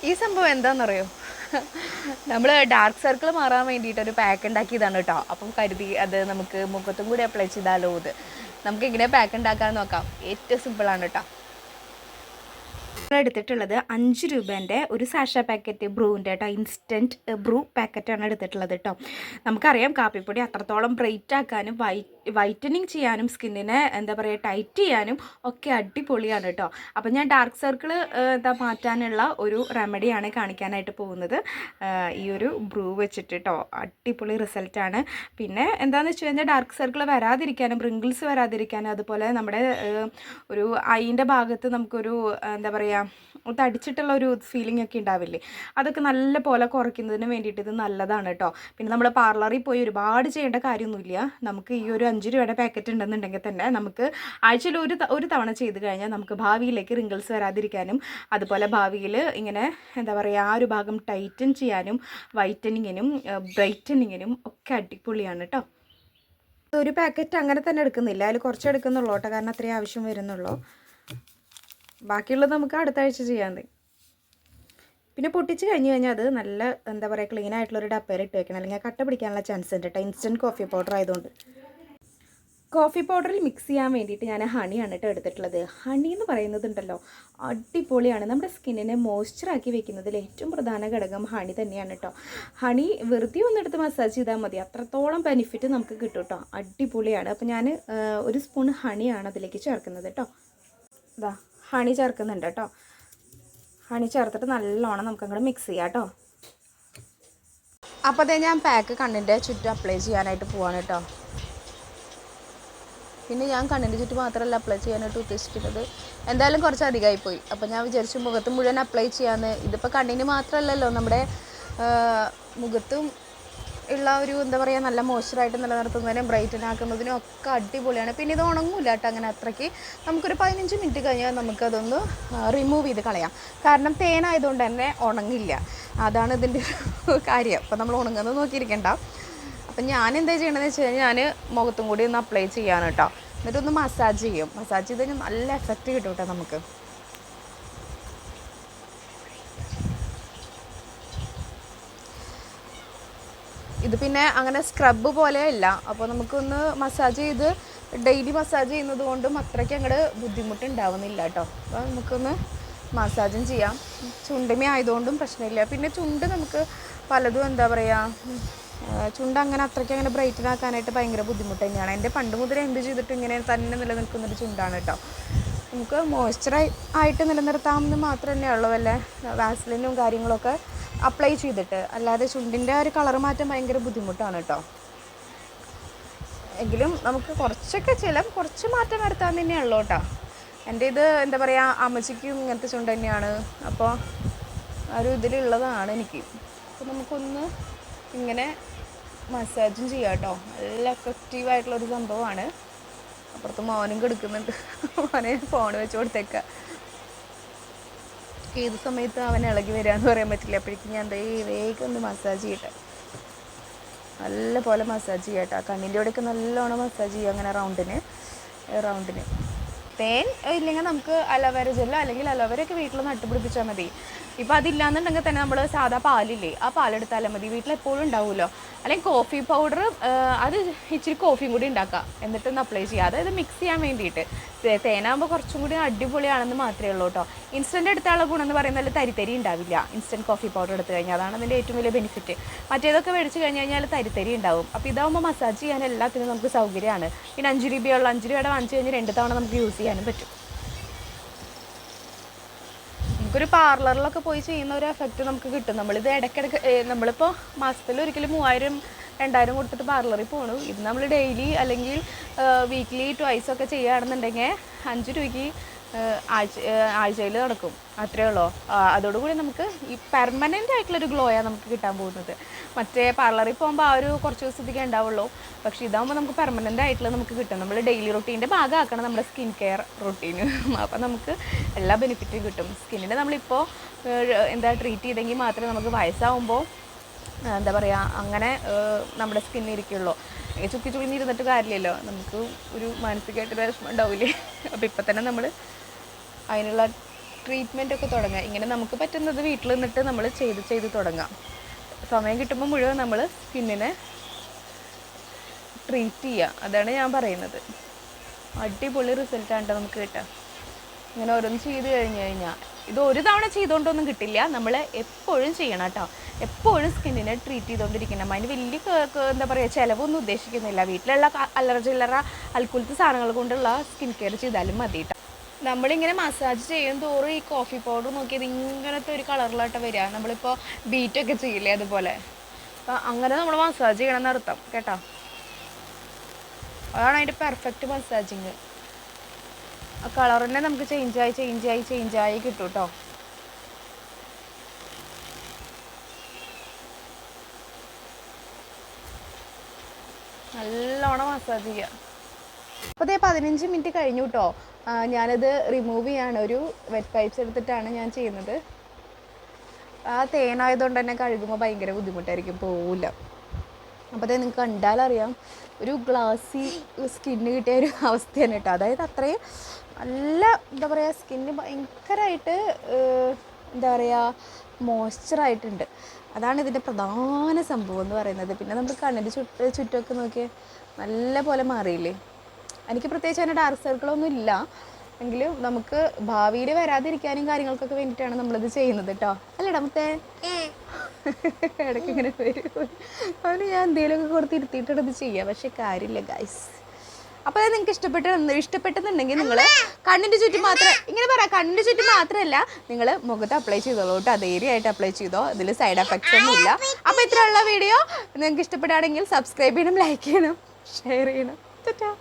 ഈ സംഭവം എന്താണെന്നറിയോ, നമ്മൾ ഡാർക്ക് സർക്കിൾ മാറാൻ വേണ്ടിയിട്ട് ഒരു പാക്ക് ഉണ്ടാക്കിയതാണ് കേട്ടോ. അപ്പം കരുതി അത് നമുക്ക് മുഖത്തും കൂടി അപ്ലൈ ചെയ്താലോ ഇത്. നമുക്ക് ഇങ്ങനെ പാക്ക് ഉണ്ടാക്കാൻ നോക്കാം. ഏറ്റവും സിമ്പിളാണ് കേട്ടോ. എടുത്തിട്ടുള്ളത് 5 രൂപേൻ്റെ ഒരു സാഷ പാക്കറ്റ് ബ്രൂവിൻ്റെ കേട്ടോ, ഇൻസ്റ്റൻറ്റ് ബ്രൂ പാക്കറ്റാണ് എടുത്തിട്ടുള്ളത് കേട്ടോ. നമുക്കറിയാം കാപ്പിപ്പൊടി അത്രത്തോളം ബ്രൈറ്റ് ആക്കാനും വൈറ്റനിങ് ചെയ്യാനും സ്കിന്നിനെ എന്താ പറയുക ടൈറ്റ് ചെയ്യാനും ഒക്കെ അടിപൊളിയാണ് കേട്ടോ. അപ്പോൾ ഞാൻ ഡാർക്ക് സർക്കിൾ മാറ്റാനുള്ള ഒരു റെമഡിയാണ് കാണിക്കാനായിട്ട് പോകുന്നത്. ഈ ഒരു ബ്രൂ വെച്ചിട്ട് കേട്ടോ, അടിപൊളി റിസൾട്ടാണ്. പിന്നെ എന്താണെന്ന് വെച്ച് കഴിഞ്ഞാൽ ഡാർക്ക് സർക്കിൾ വരാതിരിക്കാനും റിങ്കിൾസ് വരാതിരിക്കാനും അതുപോലെ നമ്മുടെ ഒരു ഐൻ്റെ ഭാഗത്ത് നമുക്കൊരു എന്താ പറയുക തടിച്ചിട്ടുള്ള ഒരു ഫീലിംഗ് ഒക്കെ ഉണ്ടാവില്ലേ, അതൊക്കെ നല്ല പോലെ കുറയ്ക്കുന്നതിന് വേണ്ടിയിട്ട് ഇത് നല്ലതാണ് കേട്ടോ. പിന്നെ നമ്മൾ പാർലറിൽ പോയി ഒരുപാട് ചെയ്യേണ്ട കാര്യമൊന്നുമില്ല. നമുക്ക് ഈ ഒരു 5 രൂപയുടെ പാക്കറ്റ് ഉണ്ടെന്നുണ്ടെങ്കിൽ തന്നെ നമുക്ക് ആഴ്ചയിൽ ഒരു തവണ ചെയ്ത് കഴിഞ്ഞാൽ നമുക്ക് ഭാവിയിലേക്ക് റിങ്കിൾസ് വരാതിരിക്കാനും അതുപോലെ ഭാവിയിൽ ഇങ്ങനെ എന്താ പറയുക ആ ഒരു ഭാഗം ടൈറ്റൻ ചെയ്യാനും വൈറ്റനിങ്ങിനും ബ്രൈറ്റനിങ്ങിനും ഒക്കെ അടിപൊളിയാണ് കേട്ടോ. ഒരു പാക്കറ്റ് അങ്ങനെ തന്നെ എടുക്കുന്നില്ല, അതിൽ കുറച്ച് എടുക്കുന്നുള്ളൂ കേട്ടോ, കാരണം അത്രയും ആവശ്യം വരുന്നുള്ളൂ. ബാക്കിയുള്ളത് നമുക്ക് അടുത്ത ആഴ്ച ചെയ്യാൻ. പിന്നെ പൊട്ടിച്ച് കഴിഞ്ഞ് കഴിഞ്ഞാൽ അത് നല്ല എന്താ പറയുക ക്ലീൻ ആയിട്ടുള്ളൊരു ഡപ്പയിൽ ഇട്ട് വെക്കണം, അല്ലെങ്കിൽ കട്ട പിടിക്കാനുള്ള ചാൻസ് ഉണ്ട് കേട്ടോ. ഇൻസ്റ്റൻറ്റ് കോഫി പൗഡർ ആയതുകൊണ്ട് കോഫി പൗഡറിൽ മിക്സ് ചെയ്യാൻ വേണ്ടിയിട്ട് ഞാൻ ഹണിയാണ് കേട്ടോ എടുത്തിട്ടുള്ളത്. ഹണി എന്ന് പറയുന്നതുണ്ടല്ലോ അടിപൊളിയാണ്, നമ്മുടെ സ്കിന്നിനെ മോയ്സ്ചറാക്കി വെക്കുന്നതിൽ ഏറ്റവും പ്രധാന ഘടകം ഹണി തന്നെയാണ് കേട്ടോ. ഹണി വെറുതെ ഒന്നെടുത്ത് മസാജ് ചെയ്താൽ മതി, അത്രത്തോളം ബെനിഫിറ്റ് നമുക്ക് കിട്ടും കേട്ടോ. അടിപൊളിയാണ്. അപ്പോൾ ഞാൻ ഒരു സ്പൂൺ ഹണിയാണ് അതിലേക്ക് ചേർക്കുന്നത് കേട്ടോ. ഇതാ ഹണി ചേർക്കുന്നുണ്ട് കേട്ടോ. ഹണി ചേർത്തിട്ട് നല്ലോണം നമുക്കങ്ങോട്ട് മിക്സ് ചെയ്യാം കേട്ടോ. അപ്പോൾ അതേ ഞാൻ പാക്ക് കണ്ണിൻ്റെ ചുറ്റും അപ്ലൈ ചെയ്യാനായിട്ട് പോവാണ് കേട്ടോ. പിന്നെ ഞാൻ കണ്ണിൻ്റെ ചുറ്റും മാത്രമല്ല അപ്ലൈ ചെയ്യാനായിട്ട് ഉദ്ദേശിക്കുന്നത്, എന്തായാലും കുറച്ച് അധികമായിപ്പോയി. അപ്പോൾ ഞാൻ വിചാരിച്ചു മുഖത്ത് മുഴുവൻ അപ്ലൈ ചെയ്യാമെന്ന്. ഇതിപ്പോൾ കണ്ണിന് മാത്രമല്ലല്ലോ, നമ്മുടെ മുഖത്തും ഉള്ള ഒരു എന്താ പറയുക നല്ല മോയ്സ്ചറായിട്ട് നിലനിർത്തുന്നതിനും ബ്രൈറ്റൻ ആക്കുന്നതിനും ഒക്കെ അടിപൊളിയാണ്. പിന്നെ ഇത് ഉണങ്ങില്ല കേട്ടോ അങ്ങനെ അത്രയ്ക്ക്. നമുക്കൊരു 15 മിനിറ്റ് കഴിഞ്ഞാൽ നമുക്കതൊന്ന് റിമൂവ് ചെയ്ത് കളയാം, കാരണം തേനായതുകൊണ്ട് തന്നെ ഉണങ്ങില്ല. അതാണ് ഇതിൻ്റെ കാര്യം. അപ്പോൾ നമ്മൾ ഉണങ്ങുന്നത് നോക്കിയിരിക്കണ്ട. അപ്പം ഞാൻ എന്താ ചെയ്യണമെന്ന് വെച്ച് കഴിഞ്ഞാൽ ഞാൻ മുഖത്തും കൂടി ഒന്ന് അപ്ലൈ ചെയ്യാൻ കേട്ടോ, എന്നിട്ടൊന്ന് മസാജ് ചെയ്യും. മസാജ് ചെയ്ത് കഴിഞ്ഞാൽ നല്ല എഫക്റ്റ് കിട്ടും കേട്ടോ നമുക്ക്. ഇത് പിന്നെ അങ്ങനെ സ്ക്രബ് പോലെയല്ല, അപ്പോൾ നമുക്കൊന്ന് മസാജ് ചെയ്ത് ഡെയിലി മസാജ് ചെയ്യുന്നത് കൊണ്ടും അത്രയ്ക്ക് അങ്ങോട്ട് ബുദ്ധിമുട്ടുണ്ടാവുന്നില്ല കേട്ടോ. അപ്പോൾ നമുക്കൊന്ന് മസാജും ചെയ്യാം. ചുണ്ടിമ ആയതുകൊണ്ടും പ്രശ്നമില്ല. പിന്നെ ചുണ്ട് നമുക്ക് പലതും എന്താ പറയുക ചുണ്ട് അങ്ങനെ അത്രയ്ക്ക് അങ്ങനെ ബ്രൈറ്റൻ ആക്കാനായിട്ട് ഭയങ്കര ബുദ്ധിമുട്ട് തന്നെയാണ്. എൻ്റെ പണ്ട് മുതലേ എന്ത് ചെയ്തിട്ടും ഇങ്ങനെ തന്നെ നിലനിൽക്കുന്നൊരു ചുണ്ടാണ് കേട്ടോ. നമുക്ക് മോയ്സ്ചറായിട്ട് നിലനിർത്താമെന്ന് മാത്രം തന്നെ ഉള്ളൂ, വല്ല വാസലിനും കാര്യങ്ങളൊക്കെ അപ്ലൈ ചെയ്തിട്ട്. അല്ലാതെ ചുണ്ടിൻ്റെ ഒരു കളർ മാറ്റം ഭയങ്കര ബുദ്ധിമുട്ടാണ് കേട്ടോ. എങ്കിലും നമുക്ക് കുറച്ച് മാറ്റം വരുത്താൻ തന്നെയുള്ളൂ കേട്ടോ. എൻ്റെ ഇത് എന്താ പറയുക അമ്മച്ചിക്കും ഇങ്ങനത്തെ ചുണ്ട് തന്നെയാണ്, അപ്പോൾ ആ ഒരു ഇതിലുള്ളതാണ് എനിക്ക്. അപ്പോൾ നമുക്കൊന്ന് ഇങ്ങനെ മസാജും ചെയ്യാം കേട്ടോ. നല്ല എഫക്റ്റീവായിട്ടുള്ളൊരു സംഭവമാണ്. അപ്പുറത്ത് മോനും കിടക്കുന്നുണ്ട്, മോനെ ഫോൺ വെച്ച് കൊടുത്തേക്കാം. ഏത് സമയത്ത് അവൻ ഇളകി വരികയെന്ന് പറയാൻ പറ്റില്ല. അപ്പോഴേക്കും ഞാൻ വേഗം ഒന്ന് മസാജ് ചെയ്യട്ടെ, നല്ല പോലെ മസാജ് ചെയ്യട്ടെ. കണ്ണിൻ്റെ അവിടെയൊക്കെ നല്ലോണം മസാജ് ചെയ്യുക, അങ്ങനെ റൗണ്ടിന്. തേൻ ഇല്ലെങ്കിൽ നമുക്ക് അലോവേര ജെല്ലോ അല്ലെങ്കിൽ അലോവേരയൊക്കെ വീട്ടിൽ നട്ടുപിടിപ്പിച്ചാൽ മതി. ഇപ്പോൾ അതില്ലാന്നുണ്ടെങ്കിൽ തന്നെ നമ്മൾ സാധാ പാലില്ലേ, ആ പാലെടുത്താലും മതി, വീട്ടിലെപ്പോഴും ഉണ്ടാവുമല്ലോ. അല്ലെങ്കിൽ കോഫി പൗഡർ, അത് ഇച്ചിരി കോഫിയും കൂടി ഉണ്ടാക്കുക, എന്നിട്ടൊന്ന് അപ്ലൈ ചെയ്യുക. അതായത് മിക്സ് ചെയ്യാൻ വേണ്ടിയിട്ട്. തേനാകുമ്പോൾ കുറച്ചും കൂടി അടിപൊളിയാണെന്ന് മാത്രമേ ഉള്ളൂ കേട്ടോ. ഇൻസ്റ്റൻറ്റ് എടുത്താലുള്ള ഗുണം എന്ന് പറയുന്നത് തരിത്തരി ഉണ്ടാവില്ല. ഇൻസ്റ്റൻറ്റ് കോഫി പൗഡർ എടുത്തു കഴിഞ്ഞാൽ അതാണ് അതിൻ്റെ ഏറ്റവും വലിയ ബെനിഫിറ്റ്. മറ്റേതൊക്കെ മേടിച്ച് കഴിഞ്ഞാൽ തരിത്തരി ഉണ്ടാവും. അപ്പോൾ ഇതാകുമ്പോൾ മസാജ് ചെയ്യാൻ എല്ലാത്തിനും നമുക്ക് സൗകര്യമാണ്. പിന്നെ 5 രൂപയുടെ വാങ്ങിച്ച് കഴിഞ്ഞാൽ 2 തവണ നമുക്ക് യൂസ് ചെയ്യാനും പറ്റും. നമുക്കൊരു പാർലറിലൊക്കെ പോയി ചെയ്യുന്ന ഒരു എഫക്റ്റ് നമുക്ക് കിട്ടും. നമ്മളിത് ഇടയ്ക്കിടയ്ക്ക് നമ്മളിപ്പോൾ മാസത്തിൽ ഒരിക്കലും 3000-2000 കൊടുത്തിട്ട് പാർലറിൽ പോകണു. ഇത് നമ്മൾ ഡെയിലി അല്ലെങ്കിൽ വീക്ക്ലി ട്വൈസ് ഒക്കെ ചെയ്യുകയാണെന്നുണ്ടെങ്കിൽ 5 രൂപയ്ക്ക് ആഴ്ചയിൽ നടക്കും, അത്രയേ ഉള്ളൂ. അതോടുകൂടി നമുക്ക് ഈ പെർമനൻ്റ് ആയിട്ടുള്ളൊരു ഗ്ലോയാണ് നമുക്ക് കിട്ടാൻ പോകുന്നത്. മറ്റേ പാർലറിൽ പോകുമ്പോൾ ആ ഒരു കുറച്ച് ദിവസത്തേക്കേ ഉണ്ടാവുള്ളൂ. പക്ഷേ ഇതാകുമ്പോൾ നമുക്ക് പെർമനൻ്റ് ആയിട്ടുള്ള നമുക്ക് കിട്ടും. നമ്മൾ ഡെയിലി റൊട്ടീൻ്റെ ഭാഗമാക്കണം നമ്മുടെ സ്കിൻ കെയർ റൊട്ടീന്. അപ്പോൾ നമുക്ക് എല്ലാ ബെനിഫിറ്റും കിട്ടും. സ്കിന്നിനെ നമ്മളിപ്പോൾ ട്രീറ്റ് ചെയ്തെങ്കിൽ മാത്രമേ നമുക്ക് വയസ്സാവുമ്പോൾ എന്താ പറയുക അങ്ങനെ നമ്മുടെ സ്കിന്നിരിക്കുള്ളൂ. ചുക്കി ചുളിഞ്ഞിരുന്നിട്ട് കാര്യമില്ലല്ലോ, നമുക്ക് ഒരു മാനസികമായിട്ടൊരു വിഷമം ഉണ്ടാവില്ലേ. അപ്പോൾ ഇപ്പം തന്നെ നമ്മൾ അതിനുള്ള ട്രീറ്റ്മെൻ്റ് ഒക്കെ തുടങ്ങുക. ഇങ്ങനെ നമുക്ക് പറ്റുന്നത് വീട്ടിൽ നിന്നിട്ട് നമ്മൾ ചെയ്ത് തുടങ്ങാം. സമയം കിട്ടുമ്പോൾ മുഴുവൻ നമ്മൾ സ്കിന്നിനെ ട്രീറ്റ് ചെയ്യുക. അതാണ് ഞാൻ പറയുന്നത്. അടിപൊളി റിസൾട്ടാണ് കേട്ടോ നമുക്ക് കിട്ടുക. ഇങ്ങനെ ഓരോന്ന് ചെയ്ത് കഴിഞ്ഞാൽ ഇത് ഒരു തവണ ചെയ്തുകൊണ്ടൊന്നും കിട്ടില്ല. നമ്മൾ എപ്പോഴും ചെയ്യണം കേട്ടോ. എപ്പോഴും സ്കിന്നിനെ ട്രീറ്റ് ചെയ്തുകൊണ്ടിരിക്കണം. അതിന് വലിയ എന്താ പറയുക ചിലവൊന്നും ഉദ്ദേശിക്കുന്നില്ല. വീട്ടിലുള്ള ചില്ലറ അൽക്കുലത്തെ സാധനങ്ങൾ കൊണ്ടുള്ള സ്കിൻ കെയർ ചെയ്താലും മതി കേട്ടോ. നമ്മളിങ്ങനെ മസാജ് ചെയ്യും തോറും ഈ കോഫി പൗഡർ നോക്കിയത് ഇങ്ങനത്തെ ഒരു കളറിലായിട്ട് വരിക. നമ്മളിപ്പോൾ ബീറ്റൊക്കെ ചെയ്യില്ലേ അതുപോലെ. അപ്പം അങ്ങനെ നമ്മൾ മസാജ് ചെയ്യണമെന്ന് അർത്ഥം കേട്ടോ. അതാണ് അതിൻ്റെ പെർഫെക്റ്റ് മസാജിങ്. ആ കളർ തന്നെ നമുക്ക് ചേഞ്ചായി കിട്ടും കേട്ടോ. നല്ലോണം മസാജ് ചെയ്യുക. അപ്പോൾ അതേ 15 മിനിറ്റ് കഴിഞ്ഞു കേട്ടോ. ഞാനത് റിമൂവ് ചെയ്യാണ്. ഒരു വെറ്റ് പൈപ്സ് എടുത്തിട്ടാണ് ഞാൻ ചെയ്യുന്നത്. ആ തേനായതുകൊണ്ട് തന്നെ കഴുകുമ്പോൾ ഭയങ്കര ബുദ്ധിമുട്ടായിരിക്കും, പോവില്ല. അപ്പോൾ അതേ നിങ്ങൾക്ക് കണ്ടാലറിയാം ഒരു ഗ്ലാസി സ്കിന്ന് കിട്ടിയ ഒരു അവസ്ഥയാണ് കേട്ടോ. അതായത് അത്രയും നല്ല എന്താ പറയുക സ്കിന്ന് ഭയങ്കരമായിട്ട് എന്താ പറയുക മോയ്സ്ചറായിട്ടുണ്ട്. അതാണ് ഇതിൻ്റെ പ്രധാന സംഭവം എന്ന് പറയുന്നത്. പിന്നെ നമ്മൾ കണ്ണിൻ്റെ ചുറ്റുമൊക്കെ നോക്കിയാൽ നല്ല പോലെ മാറിയില്ലേ. എനിക്ക് പ്രത്യേകിച്ച് അതിന് ഡാർക്ക് സർക്കിളൊന്നും ഇല്ല എങ്കിലും നമുക്ക് ഭാവിയിൽ വരാതിരിക്കാനും കാര്യങ്ങൾക്കൊക്കെ വേണ്ടിയിട്ടാണ് നമ്മളിത് ചെയ്യുന്നത് കേട്ടോ. അല്ലേടാ മുത്തേ? ഇടയ്ക്ക് ഇങ്ങനെ വരും. അവന് ഞാൻ എന്തെങ്കിലുമൊക്കെ കൊടുത്ത് ഇരുത്തിയിട്ടാണ് ഇത് ചെയ്യുക. പക്ഷേ കാര്യമില്ല ഗൈസ്. അപ്പോൾ അത് നിങ്ങൾക്ക് ഇഷ്ടപ്പെട്ടെന്നുണ്ടെങ്കിൽ നിങ്ങൾ കണ്ണിൻ്റെ ചുറ്റും മാത്രം ഇങ്ങനെ പറയാം. കണ്ണിൻ്റെ ചുറ്റും മാത്രമല്ല നിങ്ങൾ മുഖത്ത് അപ്ലൈ ചെയ്തോളൂ കേട്ടോ. ധൈര്യമായിട്ട് അപ്ലൈ ചെയ്തോ. ഇതിൽ സൈഡ് എഫക്ട്സ് ഒന്നും ഇല്ല. അപ്പോൾ ഇത്രയുള്ള വീഡിയോ നിങ്ങൾക്ക് ഇഷ്ടപ്പെടുകയാണെങ്കിൽ സബ്സ്ക്രൈബ് ചെയ്യണം, ലൈക്ക് ചെയ്യണം, ഷെയർ ചെയ്യണം. ടാറ്റാ.